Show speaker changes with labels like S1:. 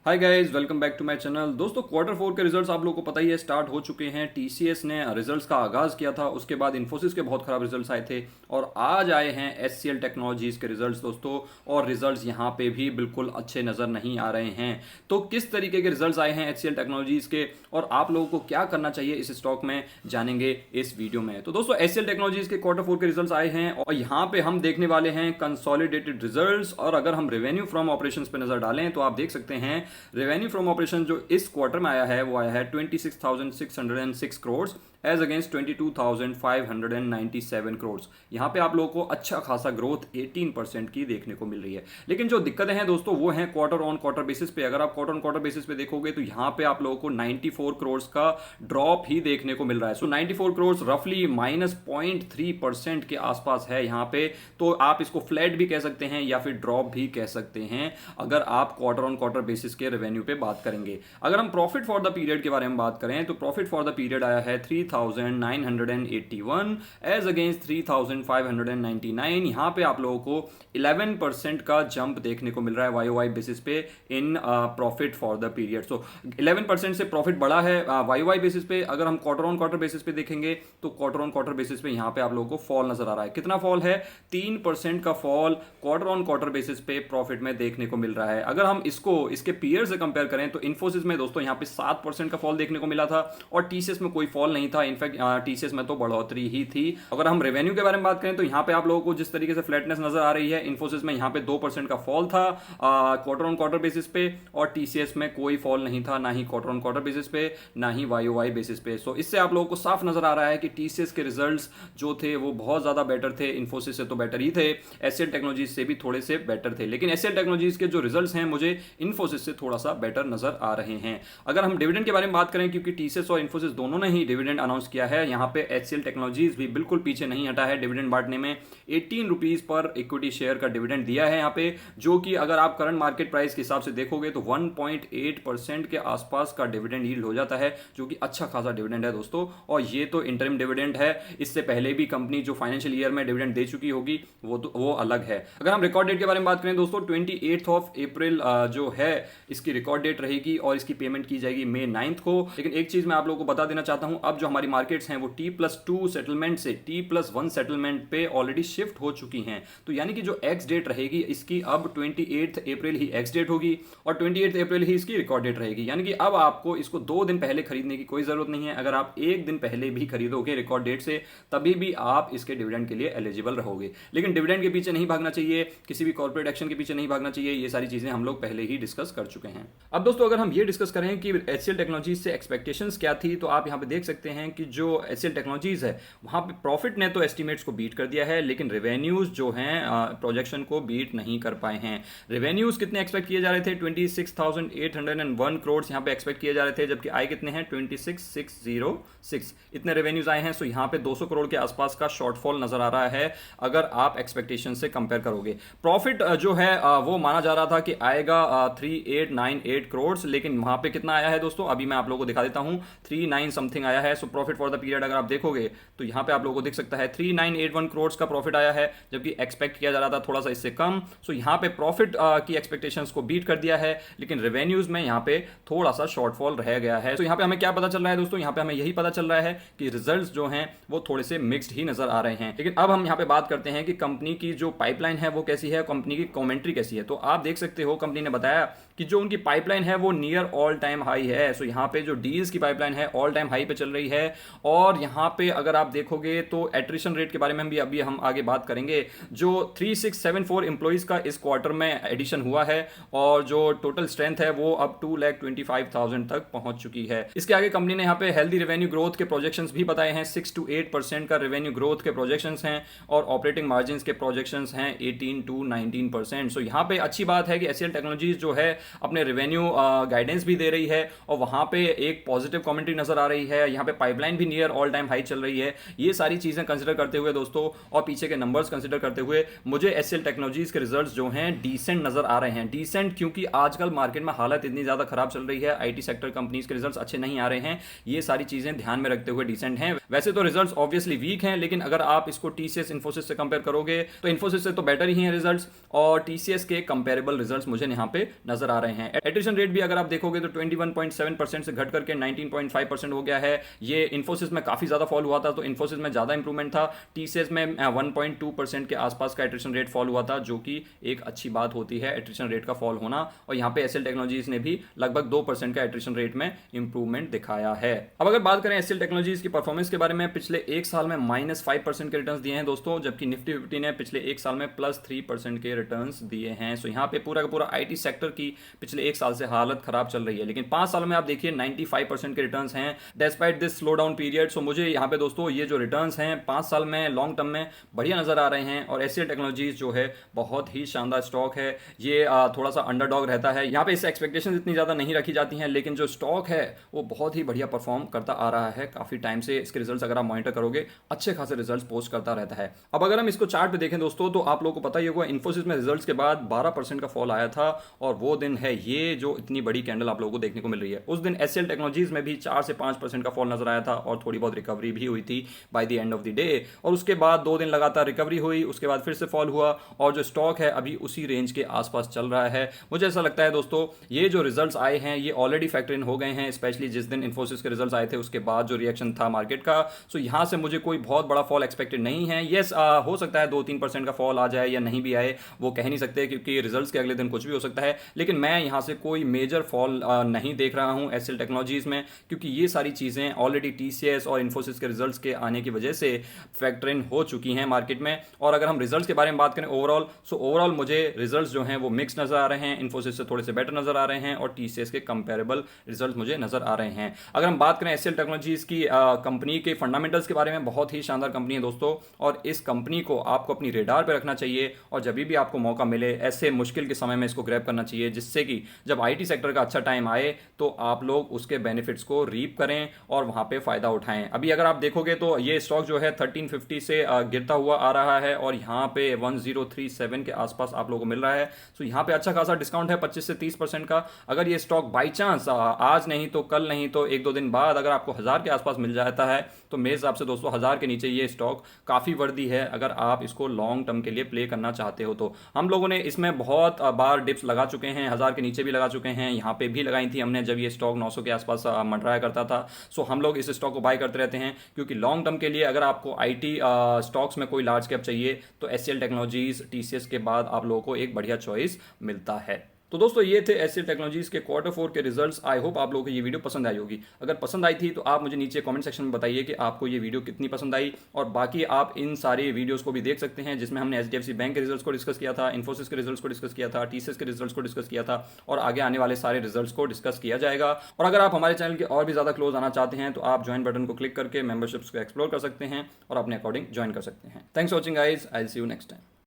S1: Hi guys, welcome back to my channel. दोस्तों, quarter four के results आप लोगों को पता ही है स्टार्ट हो चुके हैं। टीसीएस ने रिजल्ट्स का आगाज किया था, उसके बाद इन्फोसिस के बहुत खराब रिजल्ट्स आए थे और आज आए हैं एचसीएल टेक्नोलॉजीज के रिजल्ट्स दोस्तों। और रिजल्ट्स यहाँ पे भी बिल्कुल अच्छे नजर नहीं आ रहे हैं। तो किस तरीके के रिजल्ट्स आए हैं एचसीएल टेक्नोलॉजीज के और आप लोगों को क्या करना चाहिए इस स्टॉक में, जानेंगे इस वीडियो में। तो दोस्तों, एचसीएल टेक्नोलॉजीज के क्वार्टर फोर के रिजल्ट्स आए हैं और यहाँ पे हम देखने वाले हैं कंसोलिडेटेड रिजल्ट्स। और अगर हम रेवेन्यू फ्रॉम ऑपरेशंस पे नजर डालें तो आप देख सकते हैं रेवेन्यू फ्रॉम ऑपरेशन जो इस क्वार्टर में आया है वो आया है 26,606 करोड़ एज अगेंस्ट 22,597 करोड़। यहाँ पे आप लोगों को अच्छा खासा ग्रोथ 18% की देखने को मिल रही है। लेकिन जो दिक्कतें हैं दोस्तों वो हैं क्वार्टर ऑन क्वार्टर बेसिस पे। अगर आप क्वार्टर ऑन क्वार्टर बेसिस पे देखोगे तो यहाँ पे आप लोगों को 94 करोड़ का ड्रॉप ही देखने को मिल रहा है। सो 94 करोड़ रफली -0.3% के आसपास है यहाँ पे। तो आप इसको फ्लैट भी कह सकते हैं या फिर ड्रॉप भी कह सकते हैं अगर आप क्वार्टर ऑन क्वार्टर बेसिस के रेवेन्यू पे बात करेंगे। अगर हम प्रॉफिट फॉर द पीरियड के बारे में बात करें तो प्रॉफिट फॉर द पीरियड आया है 3,981 एज अगेंस्ट 3,599। यहां पे आप लोगों को 11% का जंप देखने को मिल रहा है वाई बेसिस पे in profit for the period. So 11% से प्रॉफिट बढ़ा है वाई बेसिस पे। अगर हम क्वार्टर ऑन क्वार्टर बेसिस पे देखेंगे तो क्वार्टर ऑन क्वार्टर बेसिस पे यहां पे आप लोगों को फॉल नजर आ रहा है। कितना फॉल है? 3% का fall quarter on quarter basis पे प्रॉफिट में देखने को मिल रहा है। अगर हम इसको इसके पीयर से कंपेयर करें तो इन्फोसिस में दोस्तों यहां पे 7% का फॉल देखने को मिला था और टीसीएस में कोई फॉल नहीं था। इनफैक्ट टीसीएस में तो बढ़ोतरी ही थी। अगर हम रेवेन्यू के बारे में बात करें तो यहां पे आप लोगों को जिस तरीके से फ्लैटनेस नजर आ रही है, इन्फोसिस में यहां पे 2% का फॉल था क्वार्टर ऑन क्वार्टर बेसिस पे और टीसीएस में कोई फॉल नहीं था, ना ही क्वार्टर ऑन क्वार्टर बेसिस पे ना ही वाई बेसिस पे। सो इससे आप लोगों को साफ नजर आ रहा है कि टीसीएस के रिजल्ट्स जो थे वो बहुत ज्यादा बेटर थे। इन्फोसिस से तो बेटर ही थे, एचसीएल टेक्नोलॉजीज से भी थोड़े से बेटर थे। लेकिन एचसीएल टेक्नोलॉजीज के जो रिजल्ट्स हैं मुझे इन्फोसिस से थोड़ा सा बेटर नजर आ रहे हैं। अगर हम डिविडेंड के बारे में बात करें, क्योंकि टीसीएस और इन्फोसिस दोनों ने ही डिविडेंड अनाउंस किया है, यहाँ पे एचसीएल टेक्नोलॉजीज भी बिल्कुल पीछे नहीं हटा है डिविडेंड बांटने में। 18 रुपीज पर इक्विटी शेयर का डिविडेंड दिया है यहाँ पे, जो कि अगर आप करंट मार्केट प्राइस के हिसाब से देखोगे तो 1.8% के आसपास का डिविडेंड यील्ड हो जाता है, जो कि अच्छा खासा डिविडेंड है दोस्तों। और ये तो इंटरिम डिविडेंड है, इससे पहले भी कंपनी जो फाइनेंशियल ईयर में डिविडेंड दे चुकी होगी वो अलग है। अगर हम रिकॉर्ड डेट के बारे में बात करें दोस्तों, 28 अप्रैल जो है इसकी रिकॉर्ड डेट रहेगी और इसकी पेमेंट की जाएगी May 9 को। लेकिन एक चीज मैं आप लोगों को बता देना चाहता हूं, अब जो हमारी मार्केट्स हैं वो T+2 सेटलमेंट से T+1 सेटलमेंट पे ऑलरेडी शिफ्ट हो चुकी हैं। तो यानी कि जो एक्स डेट रहेगी इसकी अब 28 अप्रैल ही एक्स डेट होगी और 28 अप्रैल ही इसकी रिकॉर्ड डेट रहेगी। यानी कि अब आपको इसको 2 दिन पहले खरीदने की कोई जरूरत नहीं है। अगर आप 1 दिन पहले भी खरीदोगे रिकॉर्ड डेट से तभी भी आप इसके डिविडेंड के लिए एलिजिबल रहोगे। लेकिन डिविडेंड के पीछे नहीं भागना चाहिए, किसी भी कॉर्पोरेट एक्शन के पीछे नहीं भागना चाहिए। ये सारी चीजें हम लोग पहले ही डिस्कस कर चुके हैं। अब दोस्तों, अगर हम ये डिस्कस करें कि एचसीएल टेक्नोलॉजीज से एक्सपेक्टेशंस क्या थी, तो आप यहां पे देख सकते हैं कि जो एचसीएल टेक्नोलॉजीज है वहां पे प्रॉफिट ने तो एस्टिमेट्स को बीट कर दिया है, लेकिन रेवेन्यूज जो हैं प्रोजेक्शन को बीट नहीं कर पाए हैं। रेवेन्यूज कितने एक्सपेक्ट किए जा रहे थे? 26,801 करोड़ यहां पे एक्सपेक्ट किए जा रहे थे, जबकि आए कितने हैं? 26,606 इतने रेवेन्यूज आए हैं। सो यहां पे 200 करोड़ के आसपास का शॉर्टफॉल नजर आ रहा है अगर आप एक्सपेक्टेशन से कंपेयर करोगे। प्रॉफिट जो है वो माना जा रहा था कि आएगा 3898 करोड़, लेकिन वहां पे कितना आया है दोस्तों? अभी मैं आप लोगों को दिखा देता हूं, 39 समथिंग आया है। So profit for the period अगर आप देखोगे तो यहां पे आप लोगों को दिख सकता है 3981 करोड़ का प्रॉफिट आया है, जबकि एक्सपेक्ट किया जा रहा था थोड़ा सा इससे कम। सो यहां पे प्रॉफिट की एक्सपेक्टेशंस को बीट कर दिया है, लेकिन रेवेन्यूज में यहां पे थोड़ा सा शॉर्टफॉल रह गया है। तो यहां पे हमें क्या पता चल रहा है दोस्तों? यहां पे हमें यही पता चल रहा है कि रिजल्ट्स जो हैं वो थोड़े से मिक्स्ड ही नजर आ रहे हैं। लेकिन अब हम यहां पे बात करते हैं कि कंपनी की जो पाइपलाइन है वो कैसी है, कंपनी की कमेंट्री कैसी है। तो आप देख सकते हो कंपनी ने बताया कि जो उनकी पाइपलाइन है वो नियर ऑल टाइम हाई है। सो यहाँ पे जो डील्स की पाइपलाइन है ऑल टाइम हाई पे चल रही है। और यहाँ पे अगर आप देखोगे तो एट्रिशन रेट के बारे में भी अभी हम आगे बात करेंगे। जो 3674 एम्प्लॉइज का इस क्वार्टर में एडिशन हुआ है और जो टोटल स्ट्रेंथ है वो अब 2,25,000 तक पहुंच चुकी है। इसके आगे कंपनी ने यहाँ पे हेल्दी रेवेन्यू ग्रोथ के प्रोजेक्शंस भी बताए हैं। 6 to 8% का रेवेन्यू ग्रोथ के प्रोजेक्शंस हैं और ऑपरेटिंग मार्जिन के प्रोजेक्शंस हैं 18 to 19%। सो यहाँ पे अच्छी बात है कि एचसीएल टेक्नोलॉजीज जो है अपने रेवेन्यू गाइडेंस भी दे रही है और वहां पे एक पॉजिटिव कमेंट्री नजर आ रही है। यहाँ पे पाइपलाइन भी नियर ऑल टाइम हाई चल रही है। ये सारी चीजें कंसिडर करते हुए दोस्तों और पीछे के नंबर्स कंसिडर करते हुए मुझे एचसीएल टेक्नोलॉजीज के रिजल्ट्स जो हैं डिसेंट नजर आ रहे हैं। डिसेंट क्योंकि आजकल मार्केट में हालत इतनी ज्यादा खराब चल रही है, आईटी सेक्टर कंपनीज के रिजल्ट्स अच्छे नहीं आ रहे हैं। ये सारी चीजें ध्यान में रखते हुए डिसेंट हैं। वैसे तो रिजल्ट्स ऑब्वियसली वीक हैं, लेकिन अगर आप इसको टीसीएस इन्फोसिस से कंपेयर करोगे तो इन्फोसिस से तो बेटर ही हैं रिजल्ट्स और टीसीएस के कंपेरेबल रिजल्ट्स मुझे यहाँ पे नजर आ रहे हैं। एट्रिशन रेट भी अगर आप देखोगे तो 21.7% से घट करके 19.5% हो गया है। ये इन्फोसिस में काफी ज्यादा फॉल हुआ था, तो इन्फोसिस में ज्यादा इंप्रूवमेंट था। टीसीएस में 1.2% के आसपास का एट्रिशन रेट फॉल हुआ था, जो कि एक अच्छी बात होती है एट्रिशन रेट का फॉल होना। और यहाँ पे एसएल टेक्नोलॉजीज ने भी लगभग 2% का एट्रिशन रेट में इंप्रूवमेंट दिखाया है। अब अगर बात करें एसएल टेक्नोलॉजीज की परफॉर्मेंस के बारे में, पिछले एक साल में -5% के रिटर्न्स दिए हैं दोस्तों, जबकि निफ्टी 50 ने पिछले एक साल में +3% के रिटर्न्स दिए हैं। सो यहाँ पे पूरा का पूरा आईटी सेक्टर की पिछले एक साल से हालत खराब चल रही है, लेकिन 5 सालों में आप देखिए 95% के रिटर्न्स हैं despite this slow down period. So मुझे यहाँ पे दोस्तों ये जो रिटर्न्स हैं 5 साल में लॉन्ग टर्म में बढ़िया नजर आ रहे हैं। और एसएल टेक्नोलॉजीज जो है बहुत ही शानदार स्टॉक है। ये थोड़ा सा अंडरडॉग रहता है, यहाँ पे इससे एक्सपेक्टेशन इतनी ज्यादा नहीं रखी जाती हैं, लेकिन जो स्टॉक है वो बहुत ही बढ़िया परफॉर्म करता आ रहा है काफी टाइम से। इसके रिजल्ट्स अगर आप मॉनिटर करोगे अच्छे खासे रिजल्ट्स पोस्ट करता रहता है। अब अगर हम इसको चार्ट पे देखें दोस्तों, तो आप लोगों को पता ही होगा इन्फोसिस में रिजल्ट्स के बाद 12% का फॉल आया था, और वो दिन है ये जो इतनी बड़ी कैंडल आप लोगों को देखने को मिल रही है। उस दिन एसएल टेक्नोलॉजीज में भी 4 से 5% का फॉल नजर आया था, और थोड़ी बहुत रिकवरी भी हुई थी by the end of the day. और उसके बाद 2 दिन लगातार रिकवरी हुई, उसके बाद फिर से फॉल हुआ, और जो स्टॉक है अभी उसी रेंज के आसपास चल रहा है। मुझे ऐसा लगता है दोस्तों ये जो रिजल्ट्स आए हैं ये ऑलरेडी फैक्टर इन हो गए हैं, स्पेशली जिस दिन इन्फोसिस के रिजल्ट्स आए थे उसके बाद जो रिएक्शन था मार्केट का। सो यहां से मुझे कोई बहुत बड़ा फॉल एक्सपेक्टेड नहीं है। यस, हो सकता है 2-3% का फॉल आ जाए या नहीं भी आए, वो कह नहीं सकते, क्योंकि रिजल्ट्स के अगले दिन कुछ भी हो सकता है। लेकिन मैं यहां से कोई मेजर फॉल नहीं देख रहा हूं एसएल टेक्नोलॉजीज में, क्योंकि ये सारी चीजें ऑलरेडी टीसीएस और इन्फोसिस के रिजल्ट्स के आने की वजह से फैक्टर इन हो चुकी हैं मार्केट में। और अगर हम रिजल्ट्स के बारे में बात करें ओवरऑल, सो ओवरऑल मुझे रिजल्ट्स जो हैं वो मिक्स नजर आ रहे हैं, इन्फोसिस से थोड़े से बेटर नजर आ रहे हैं, और टीसीएस के कंपेरेबल रिजल्ट मुझे नजर आ रहे हैं। अगर हम बात करें एसएल टेक्नोलॉजीज की कंपनी के फंडामेंटल्स के बारे में, बहुत ही शानदार कंपनी है दोस्तों, और इस कंपनी को आपको अपनी रेडार पे रखना चाहिए, और जब भी आपको मौका मिले ऐसे मुश्किल के समय में इसको ग्रैब करना चाहिए, जिससे कि जब आईटी सेक्टर का अच्छा टाइम आए तो आप लोग उसके बेनिफिट्स को रीप करें और वहां पे फायदा उठाएं। अभी अगर आप देखोगे तो ये स्टॉक जो है 1350 से गिरता हुआ आ रहा है, और यहाँ पे 1037 के आसपास आप लोगों को मिल रहा है। सो यहाँ पे अच्छा खासा डिस्काउंट है 25 से 30% का। अगर ये स्टॉक बाई चांस आज नहीं तो कल नहीं तो 1-2 दिन बाद अगर आपको 1000 के आसपास मिल जाता है, तो मेरे हिसाब से दोस्तों 1000 के नीचे ये स्टॉक काफी वर्दी है अगर आप इसको लॉन्ग टर्म के लिए प्ले करना चाहते हो। तो हम लोगों ने इसमें बहुत बार डिप्स लगा चुके हैं, 1000 के नीचे भी लगा चुके हैं, यहाँ पे भी लगाई थी हमने जब ये स्टॉक 900 के आसपास मंडराया करता था। सो हम लोग इस स्टॉक को बाय करते रहते हैं, क्योंकि लॉन्ग टर्म के लिए अगर आपको आईटी स्टॉक्स में कोई लार्ज कैप चाहिए तो एसएल टेक्नोलॉजीज टीसीएस के बाद आप लोगों को एक बढ़िया चॉइस मिलता है। तो दोस्तों ये थे एसएल टेक्नोलॉजीज के Q4 के रिजल्ट्स। आई होप आप लोगों को ये वीडियो पसंद आई होगी। अगर पसंद आई थी तो आप मुझे नीचे कमेंट सेक्शन में बताइए कि आपको ये वीडियो कितनी पसंद आई, और बाकी आप इन सारे वीडियोस को भी देख सकते हैं जिसमें हमने एचडीएफसी बैंक के रिजल्ट्स को डिस्कस किया था, इन्फोसिस के रिजल्ट्स को डिस्कस किया था, टीसीएस के रिजल्ट्स को डिस्कस किया था, और आगे आने वाले सारे रिजल्ट्स को डिस्कस किया जाएगा। और अगर आप हमारे चैनल के और भी ज्यादा क्लोज आना चाहते हैं तो आप ज्वाइन बटन को क्लिक करके मेंबरशिप्स को एक्सप्लोर कर सकते हैं और अपने अकॉर्डिंग ज्वाइन कर सकते हैं। Thanks for watching guys, I will see you next time.